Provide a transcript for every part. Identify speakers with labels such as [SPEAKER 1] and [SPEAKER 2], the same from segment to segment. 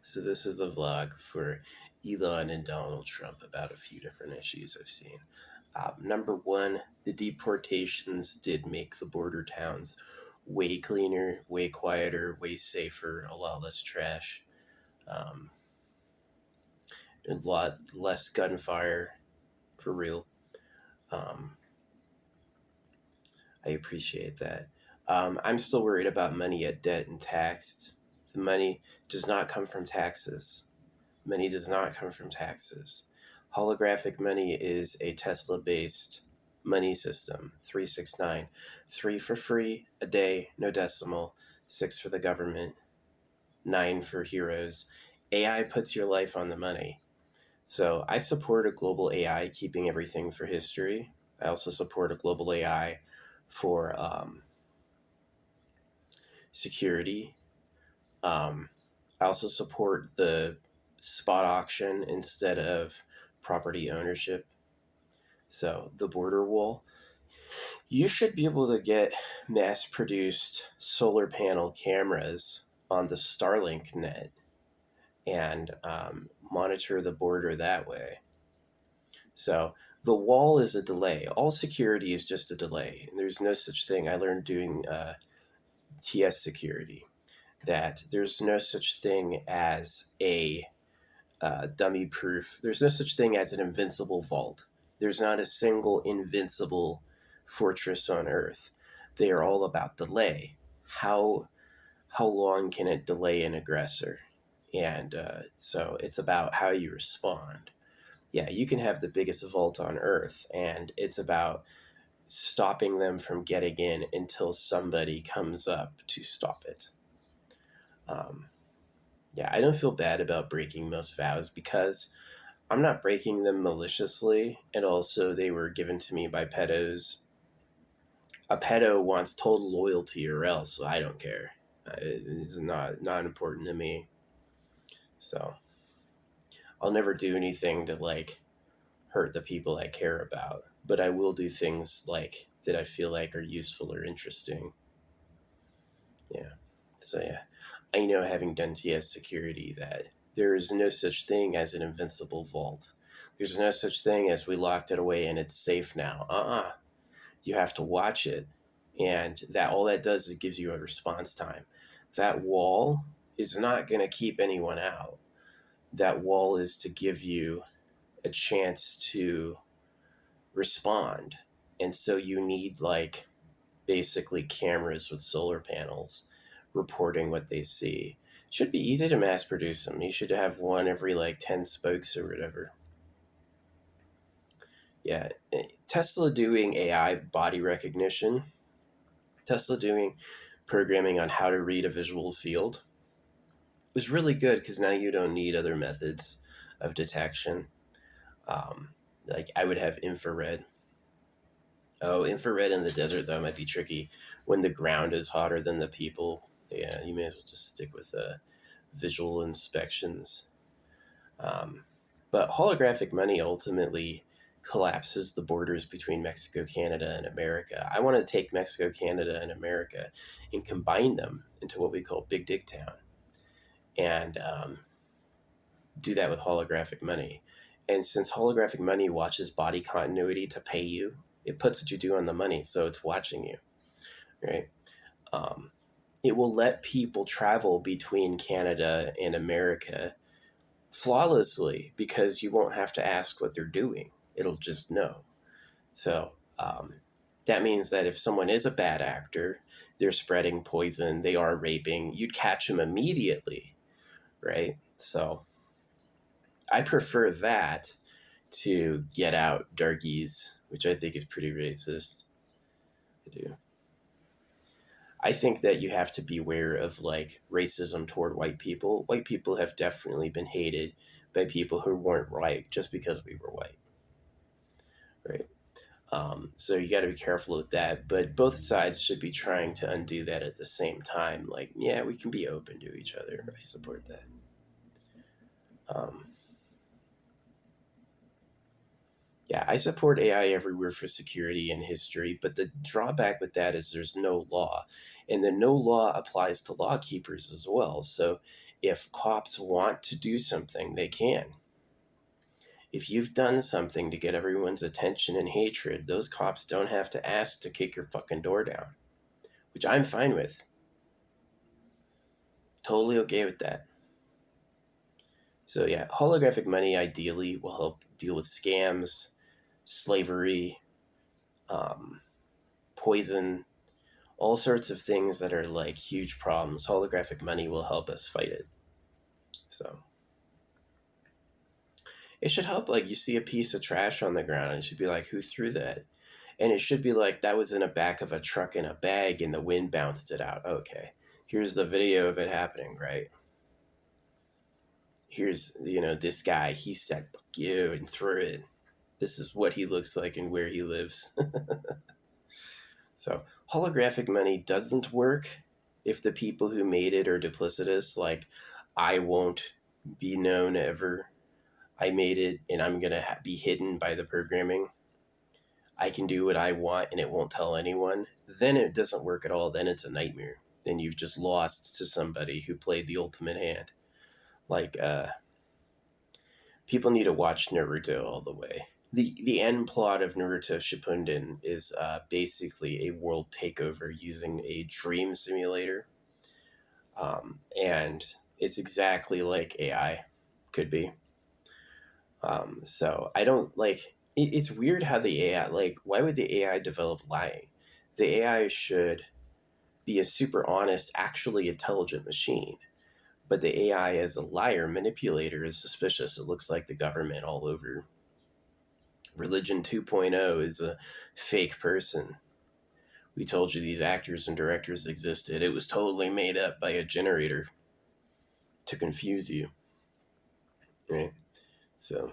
[SPEAKER 1] So this is a vlog for Elon and Donald Trump about a few different issues I've seen. Number one, the deportations did make the border towns way cleaner, way quieter, way safer, a lot less trash, um, a lot less gunfire, for real. Um, I appreciate that. I'm still worried about money at debt and taxed. The money does not come from taxes. Money does not come from taxes. Holographic money is a Tesla based money system 369. 3 for free a day, no decimal. 6 for the government. 9 for heroes. AI puts your life on the money. So I support a global AI keeping everything for history. I also support a global AI for security. I also support the spot auction instead of property ownership. So the border wall. You should be able to get mass produced solar panel cameras on the Starlink net and monitor the border that way. So the wall is a delay. All security is just a delay. There's no such thing. I learned doing TS security that there's no such thing as a dummy proof. There's no such thing as an invincible vault. There's not a single invincible fortress on Earth. They are all about delay. How long can it delay an aggressor? And so it's about how you respond. Yeah, you can have the biggest vault on Earth, and it's about stopping them from getting in until somebody comes up to stop it. Yeah, I don't feel bad about breaking most vows because I'm not breaking them maliciously, and also they were given to me by pedos. A pedo wants total loyalty or else, so I don't care. It's not important to me. So I'll never do anything to like hurt the people I care about, but I will do things like that I feel like are useful or interesting. Yeah. So yeah, I know having done TS security that there is no such thing as an invincible vault. There's no such thing as we locked it away and it's safe now. You have to watch it, and that all that does is gives you a response time. That wall is not going to keep anyone out. That wall is to give you a chance to respond. And so you need like basically cameras with solar panels reporting what they see. Should be easy to mass produce them. You should have one every like 10 spokes or whatever. Yeah, Tesla doing AI body recognition. Tesla doing programming on how to read a visual field is really good because now you don't need other methods of detection. Like I would have infrared. Oh, infrared in the desert though might be tricky when the ground is hotter than the people. Yeah, you may as well just stick with visual inspections. But holographic money ultimately collapses the borders between Mexico, Canada, and America. I want to take Mexico, Canada, and America and combine them into what we call Big Dick Town and do that with holographic money. And since holographic money watches body continuity to pay you, it puts what you do on the money, so it's watching you, right? It will let people travel between Canada and America flawlessly because you won't have to ask what they're doing. It'll just know. So that means that if someone is a bad actor, they're spreading poison, they are raping, you'd catch them immediately, right? So I prefer that to Get Out darkies, which I think is pretty racist. I do. I think that you have to beware of like racism toward white people. White people have definitely been hated by people who weren't white just because we were white, right? So you got to be careful with that. But both sides should be trying to undo that at the same time. Like, yeah, we can be open to each other. I support that. Yeah, I support AI everywhere for security and history, but the drawback with that is there's no law. And the no law applies to law keepers as well. So If cops want to do something, they can. If you've done something to get everyone's attention and hatred, those cops don't have to ask to kick your fucking door down, which I'm fine with. Totally okay with that. So yeah, holographic money ideally will help deal with scams, slavery, poison, all sorts of things that are like huge problems. Holographic money will help us fight it. So it should help, like, you see a piece of trash on the ground and it should be like, who threw that? And it should be like, that was in the back of a truck in a bag and the wind bounced it out. Okay, here's the video of it happening, right? Here's, this guy, he said, fuck you, and threw it. This is what he looks like and where he lives. So holographic money doesn't work if the people who made it are duplicitous, like, I won't be known ever. I made it and I'm going to be hidden by the programming. I can do what I want and it won't tell anyone. Then it doesn't work at all. Then it's a nightmare. Then you've just lost to somebody who played the ultimate hand. Like, people need to watch Naruto all the way. The end plot of Naruto Shippuden is basically a world takeover using a dream simulator. And it's exactly like AI could be. So I don't like, it's weird how the AI, like, why would the AI develop lying? The AI should be a super honest, actually intelligent machine. But the AI as a liar, manipulator, is suspicious. It looks like the government all over. Religion 2.0 is a fake person. We told you these actors and directors existed. It was totally made up by a generator to confuse you. Right? So,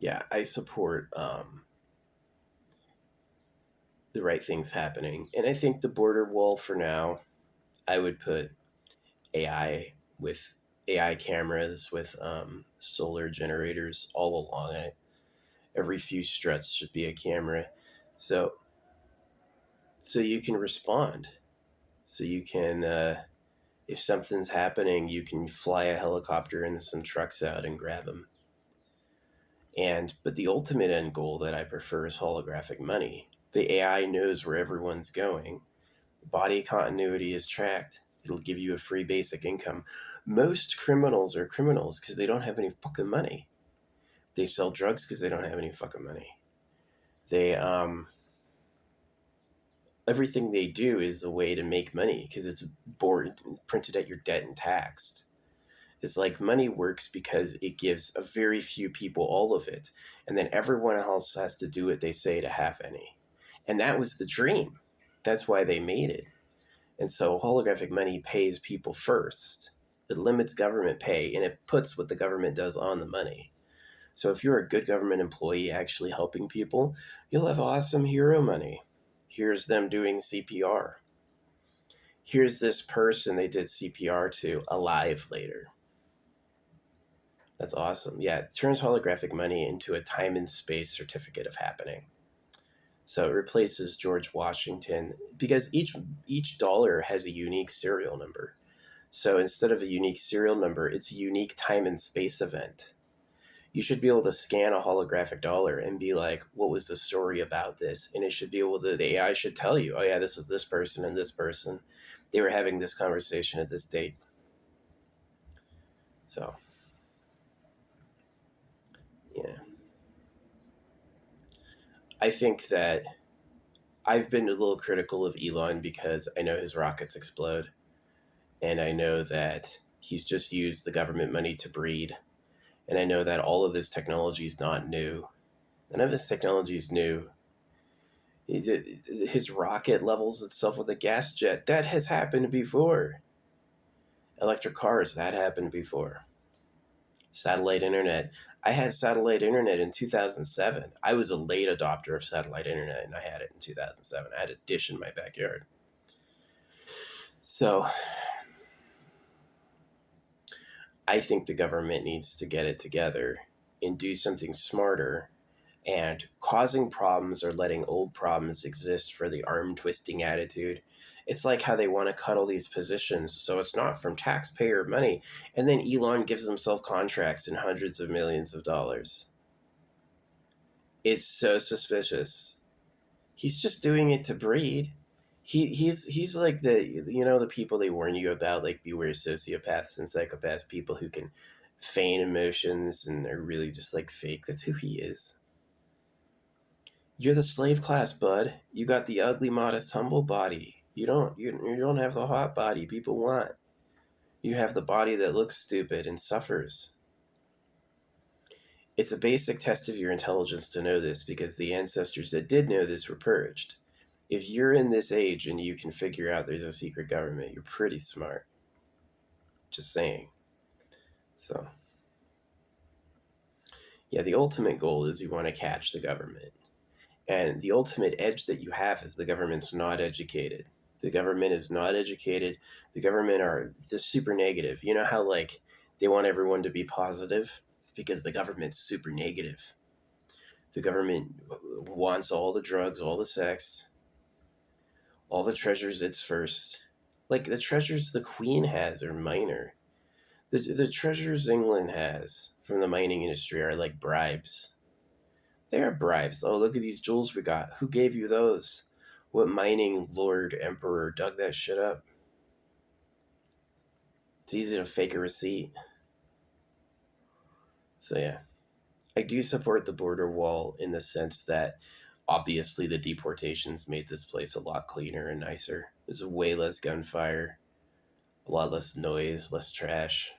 [SPEAKER 1] yeah, I support the right things happening. And I think the border wall for now, I would put AI with AI cameras with solar generators all along it. Every few struts should be a camera. So you can respond. So you can, if something's happening, you can fly a helicopter and some trucks out and grab them. But the ultimate end goal that I prefer is holographic money. The AI knows where everyone's going. Body continuity is tracked. It'll give you a free basic income. Most criminals are criminals because they don't have any fucking money. They sell drugs because they don't have any fucking money. They, everything they do is a way to make money because it's printed at your debt and taxed. It's like money works because it gives a very few people all of it, and then everyone else has to do what they say to have any. And that was the dream. That's why they made it. And so holographic money pays people first. It limits government pay, and it puts what the government does on the money. So if you're a good government employee actually helping people, you'll have awesome hero money. Here's them doing CPR. Here's this person they did CPR to alive later. That's awesome. Yeah, it turns holographic money into a time and space certificate of happening. So it replaces George Washington because each dollar has a unique serial number. So instead of a unique serial number, it's a unique time and space event. You should be able to scan a holographic dollar and be like, what was the story about this? And it should be able to, the AI should tell you, oh yeah, this was this person and this person. They were having this conversation at this date. So, yeah. I think that I've been a little critical of Elon because I know his rockets explode. And I know that he's just used the government money to breed. And I know that all of this technology is not new. None of his technology is new. His rocket levels itself with a gas jet. That has happened before. Electric cars, that happened before. Satellite internet. I had satellite internet in 2007. I was a late adopter of satellite internet, and I had it in 2007. I had a dish in my backyard. So I think the government needs to get it together and do something smarter. And causing problems or letting old problems exist for the arm twisting attitude It's like how they want to cut all these positions so it's not from taxpayer money. And then Elon gives himself contracts in hundreds of millions of dollars. It's so suspicious. He's just doing it to breed. He's like the people they warn you about, like beware sociopaths and psychopaths, people who can feign emotions and are really just like fake. That's who he is. You're the slave class, bud. You got the ugly, modest, humble body. You don't have the hot body people want. You have the body that looks stupid and suffers. It's a basic test of your intelligence to know this, because the ancestors that did know this were purged. If you're in this age and you can figure out there's a secret government, you're pretty smart. Just saying. So, yeah, the ultimate goal is you want to catch the government. And the ultimate edge that you have is the government's not educated. The government is not educated. The government are the super negative. You know how, like, they want everyone to be positive? It's because the government's super negative. The government wants all the drugs, all the sex, all the treasures it's first. Like, the treasures the Queen has are minor. The treasures England has from the mining industry are like bribes. They are bribes. Oh, look at these jewels we got. Who gave you those? What mining lord emperor dug that shit up? It's easy to fake a receipt. So yeah, I do support the border wall in the sense that obviously the deportations made this place a lot cleaner and nicer. There's way less gunfire, a lot less noise, less trash.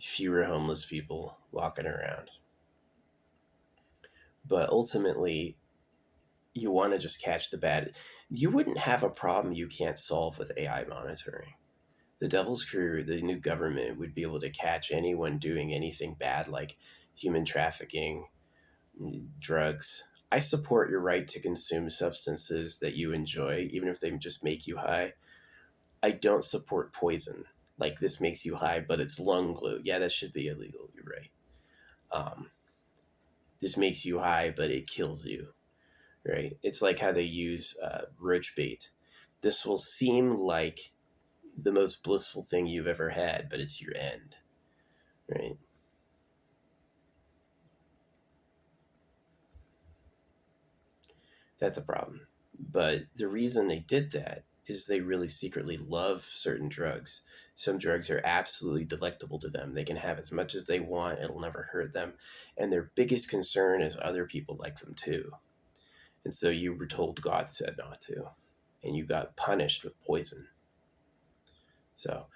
[SPEAKER 1] Fewer homeless people walking around. But ultimately, you want to just catch the bad. You wouldn't have a problem you can't solve with AI monitoring. The Devil's Crew, the new government, would be able to catch anyone doing anything bad, like human trafficking, drugs. I support your right to consume substances that you enjoy, even if they just make you high. I don't support poison. Like, this makes you high, but it's lung glue. Yeah, that should be illegal. You're right. This makes you high, but it kills you. Right? It's like how they use roach bait. This will seem like the most blissful thing you've ever had, but it's your end. Right? That's a problem. But the reason they did that is they really secretly love certain drugs. Some drugs are absolutely delectable to them. They can have as much as they want, it'll never hurt them. And their biggest concern is other people like them too. And so you were told God said not to. And you got punished with poison. So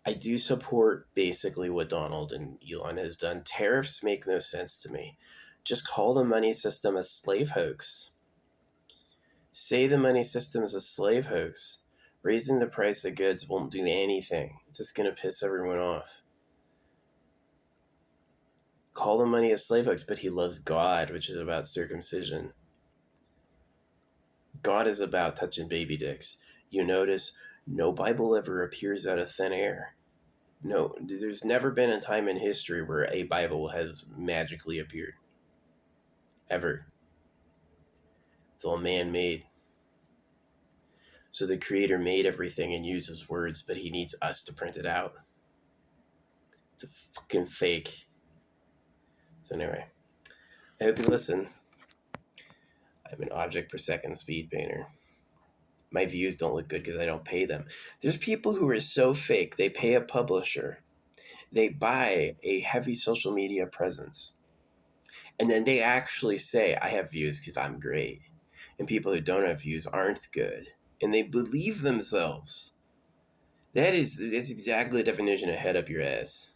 [SPEAKER 1] I do support basically what Donald and Elon has done. Tariffs make no sense to me. Just call the money system a slave hoax. Say the money system is a slave hoax. Raising the price of goods won't do anything. It's just going to piss everyone off. Call the money a slave hoax, but he loves God, which is about circumcision. God is about touching baby dicks. You notice no Bible ever appears out of thin air. No, there's never been a time in history where a Bible has magically appeared. Ever. It's all man-made. So the Creator made everything and uses words, but he needs us to print it out. It's a fucking fake. So anyway, I hope you listen. I'm an object per second speed painter. My views don't look good because I don't pay them. There's people who are so fake, they pay a publisher. They buy a heavy social media presence. And then they actually say, I have views because I'm great. And people who don't have views aren't good. And they believe themselves. That's exactly the definition of head up your ass.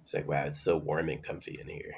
[SPEAKER 1] It's like, wow, it's so warm and comfy in here.